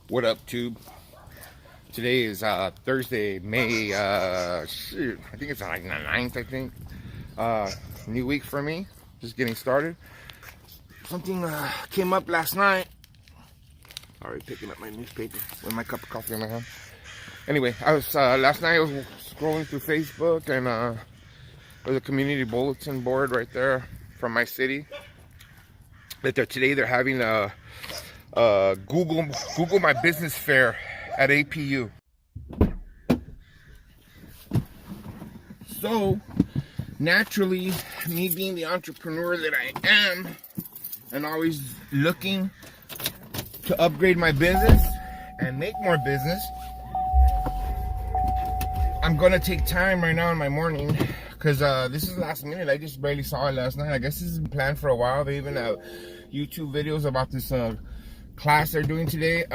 What up, Tube? Today is Thursday, May, shoot, I think it's like the 9th, I think. New week for me, just getting started. Something came up last night. Already picking up my newspaper with my cup of coffee in my hand. Anyway, last night I was scrolling through Facebook, and there's a community bulletin board right there from my city. Today they're having a Google My Business Fair at APU. So naturally, me being the entrepreneur that I am, and always looking to upgrade my business and make more business, I'm gonna take time right now in my morning, because this is last minute. I just barely saw it last night. I guess this has been planned for a while. They even have YouTube videos about this class they're doing today.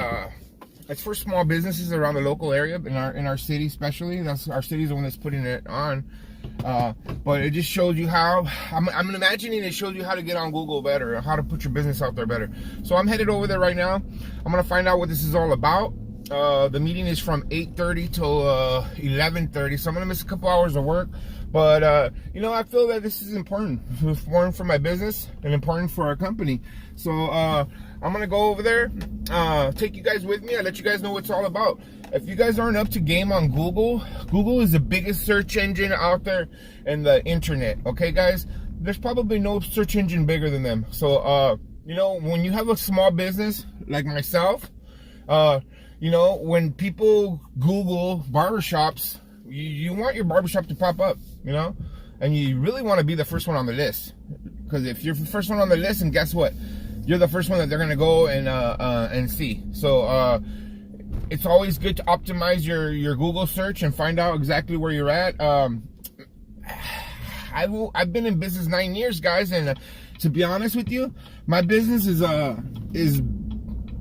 It's for small businesses around the local area, in our city especially. That's our city's the one that's putting it on. But it just shows you how, I'm imagining it shows you how to get on Google better, how to put your business out there better. So I'm headed over there right now. I'm gonna find out what this is all about. The meeting is from 8:30 till 11:30, so I'm gonna miss a couple hours of work. But you know, I feel that this is important. It's important for my business and important for our company. So I'm gonna go over there, take you guys with me. I'll let you guys know what it's all about. If you guys aren't up to game on Google, Google is the biggest search engine out there in the internet. Okay, guys, there's probably no search engine bigger than them. So you know, when you have a small business like myself, you know, when people Google barbershops, you want your barbershop to pop up, you know, and you really want to be the first one on the list, because if you're the first one on the list, and guess what, you're the first one that they're gonna go and see. So it's always good to optimize your Google search and find out exactly where you're at. I've been in business 9 years, guys, and to be honest with you, my business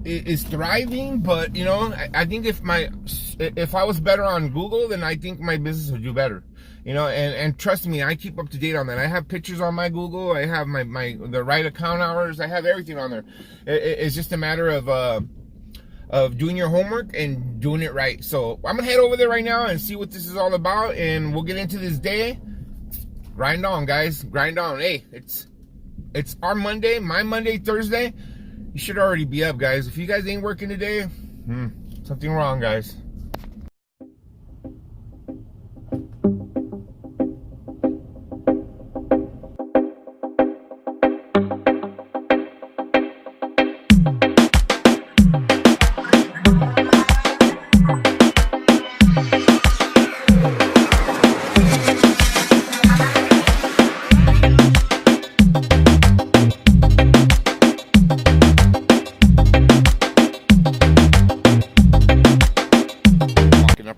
is thriving. But you know, I think if I was better on Google, then I think my business would do better. You know, and trust me, I keep up to date on that. I have pictures on my Google. I have the right account hours. I have everything on there. It's just a matter of doing your homework and doing it right. So I'm gonna head over there right now and see what this is all about, and we'll get into this day. Grind on, guys, grind on. Hey, it's our Monday, my Monday, Thursday. You should already be up, guys. If you guys ain't working today, something wrong, guys.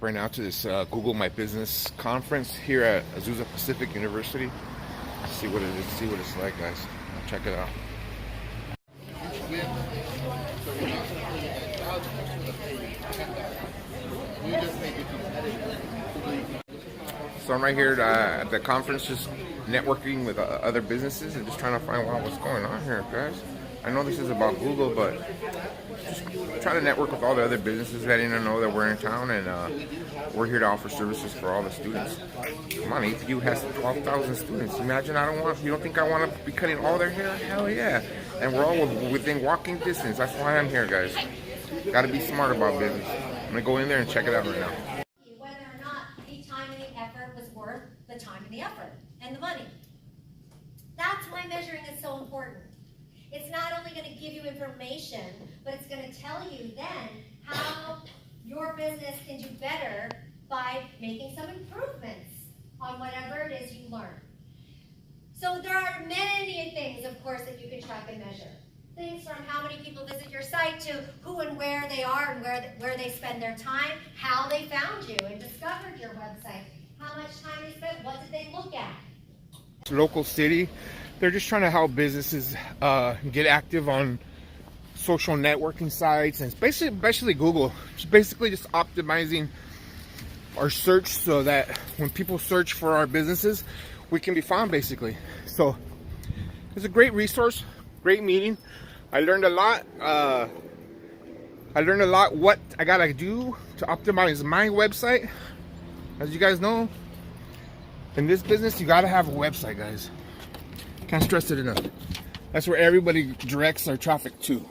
Right now to this Google My Business conference here at Azusa Pacific University. See what it is, see what it's like, guys. Check it out. So I'm right here at the conference, just networking with other businesses and just trying to find out what's going on here, guys. I know this is about Google, but just trying to network with all the other businesses, letting them know that we're in town, and we're here to offer services for all the students. Come on, APU has 12,000 students. Imagine you don't think I want to be cutting all their hair? Hell yeah. And we're all within walking distance. That's why I'm here, guys. Got to be smart about business. I'm going to go in there and check it out right now. Whether or not the time and the effort was worth the time and the effort and the money. That's why measuring is so important. It's not only going to give you information, but it's going to tell you then how your business can do better by making some improvements on whatever it is you learn. So there are many things, of course, that you can track and measure. Things from how many people visit your site to who and where they are and where they spend their time, how they found you and discovered your website, how much time they spent, what did they look at. Local city, they're just trying to help businesses get active on social networking sites, and especially Google. It's basically just optimizing our search so that when people search for our businesses, we can be found, basically. So it's a great resource, great meeting. I learned a lot. I learned a lot what I gotta do to optimize my website. As you guys know, in this business, you gotta have a website, guys. Can't stress it enough. That's where everybody directs their traffic to.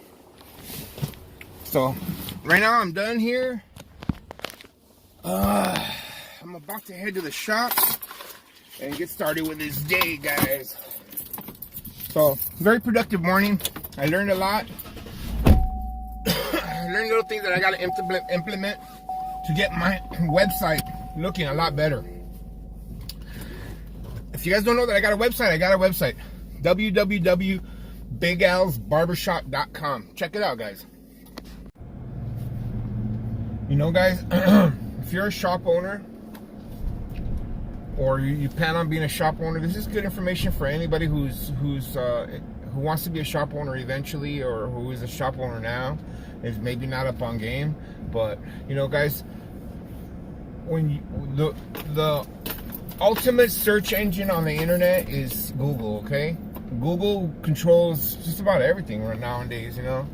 So, right now I'm done here. I'm about to head to the shop and get started with this day, guys. So, very productive morning. I learned a lot. I learned little things that I gotta implement to get my website looking a lot better. If you guys don't know that I got a website, www.bigalsbarbershop.com. Check it out, guys. You know, guys, if you're a shop owner or you plan on being a shop owner, this is good information for anybody who wants to be a shop owner eventually, or who is a shop owner now, is maybe not up on game. But you know, guys, when the ultimate search engine on the internet is Google. Okay, Google controls just about everything right nowadays, you know.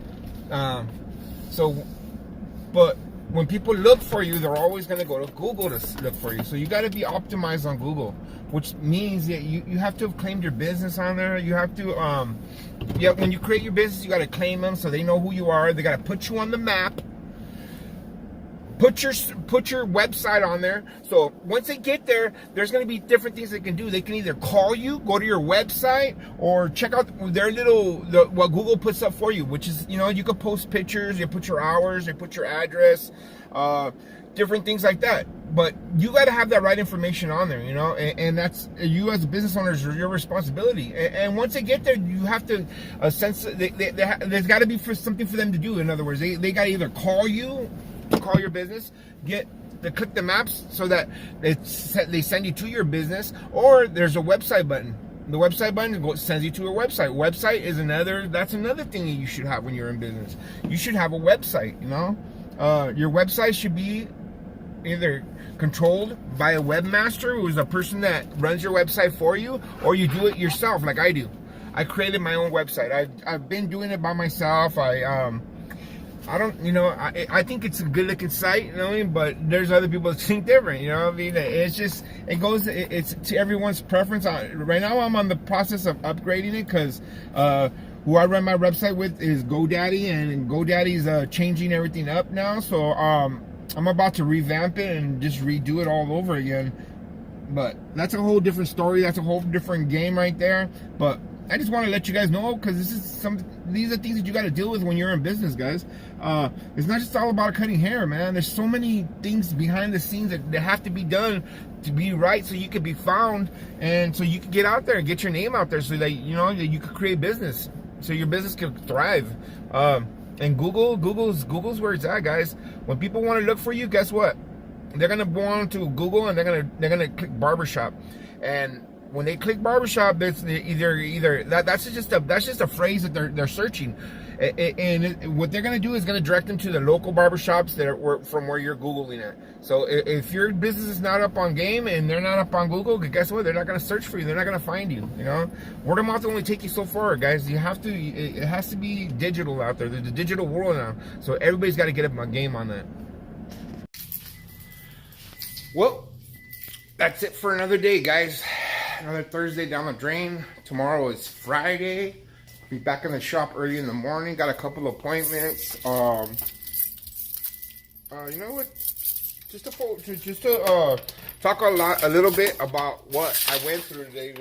But when people look for you, they're always going to go to Google to look for you. So you got to be optimized on Google, which means that you have to have claimed your business on there. You have to, when you create your business, you got to claim them so they know who you are. They got to put you on the map. Put your website on there. So once they get there, there's going to be different things they can do. They can either call you, go to your website, or check out their what Google puts up for you, which is, you know, you could post pictures, you put your hours, you put your address, different things like that. But you got to have that right information on there, you know, and that's, you as a business owner, is your responsibility. And once they get there, you have to there's got to be something for them to do. In other words, they got to either call you, call your business, click the maps so that they send you to your business, or there's a website button. The website button sends you to a website. Website is that's another thing that you should have when you're in business. You should have a website, you know. Your website should be either controlled by a webmaster, who is a person that runs your website for you, or you do it yourself like I do. I created my own website. I've been doing it by myself. I don't, you know, I think it's a good looking site, you know what I mean? But there's other people that think different, you know what I mean? It's to everyone's preference. Right now I'm on the process of upgrading it, because who I run my website with is GoDaddy, and GoDaddy's changing everything up now. So I'm about to revamp it and just redo it all over again. But that's a whole different story. That's a whole different game right there. But I just want to let you guys know, because these are things that you got to deal with when you're in business, guys. It's not just all about cutting hair, man. There's so many things behind the scenes that have to be done to be right, so you can be found, and so you can get out there and get your name out there, so that, you know, that you could create business, so your business can thrive. And Google's where it's at, guys. When people want to look for you, guess what? They're gonna go on to Google and they're gonna click barbershop, and when they click barbershop, it's that's just a phrase that they're searching, and what they're gonna do is gonna direct them to the local barbershops that are from where you're Googling it. So if your business is not up on game and they're not up on Google, guess what? They're not gonna search for you. They're not gonna find you. You know, word of mouth will only take you so far, guys. It has to be digital out there. There's the digital world now, so everybody's got to get up on game on that. Well, that's it for another day, guys. Another Thursday down the drain. Tomorrow is Friday. Be back in the shop early in the morning. Got a couple appointments. You know what? Just to talk a little bit about what I went through today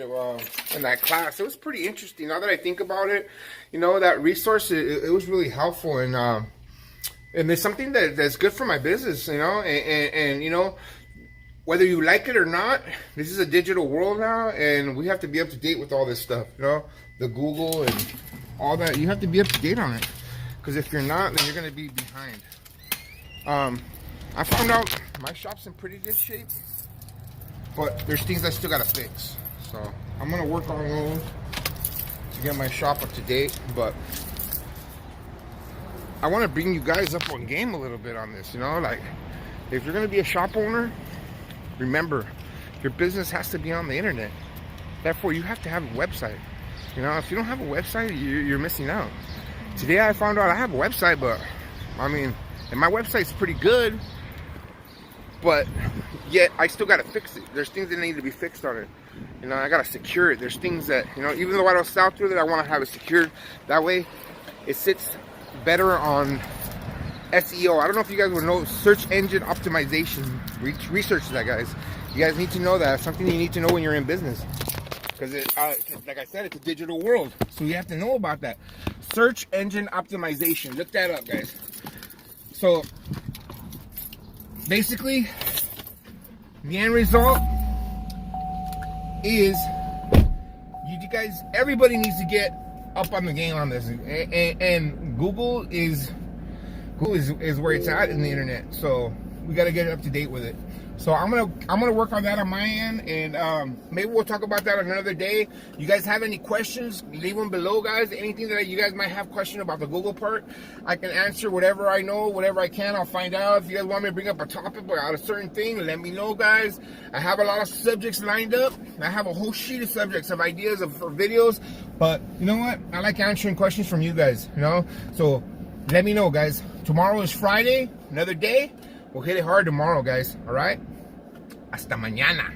in that class. It was pretty interesting. Now that I think about it, you know, that resource, it was really helpful, and it's something that's good for my business, you know, and you know, whether you like it or not, this is a digital world now, and we have to be up to date with all this stuff, you know, the Google and all that. You have to be up to date on it, because if you're not, then you're going to be behind. I found out my shop's in pretty good shape, but there's things I still got to fix. So I'm going to work on those to get my shop up to date, but I want to bring you guys up on game a little bit on this, you know, like, if you're going to be a shop owner, remember, your business has to be on the internet. Therefore, you have to have a website. You know, if you don't have a website, you're missing out. Today I found out I have a website, but I mean, and my website's pretty good, but yet I still gotta fix it. There's things that need to be fixed on it. You know, I gotta secure it. There's things that, you know, even though I don't sell through it, I want to have it secured. That way, it sits better on SEO. I don't know if you guys would know search engine optimization. Research that, guys. You guys need to know that. It's something you need to know when you're in business. Because, like I said, it's a digital world. So you have to know about that. Search engine optimization. Look that up, guys. So, basically, the end result is you guys, everybody needs to get up on the game on this. And Google is where it's at in the internet. So we got to get up to date with it. So I'm gonna work on that on my end, and maybe we'll talk about that another day. You guys have any questions, leave them below, guys. Anything that you guys might have question about the Google part, I can answer whatever I know, whatever I can. I'll find out. If you guys want me to bring up a topic about a certain thing, let me know, guys. I have a lot of subjects lined up. I have a whole sheet of subjects, of ideas for videos, but you know what, I like answering questions from you guys, you know. So let me know, guys. Tomorrow is Friday, another day. We'll hit it hard tomorrow, guys. All right? Hasta mañana.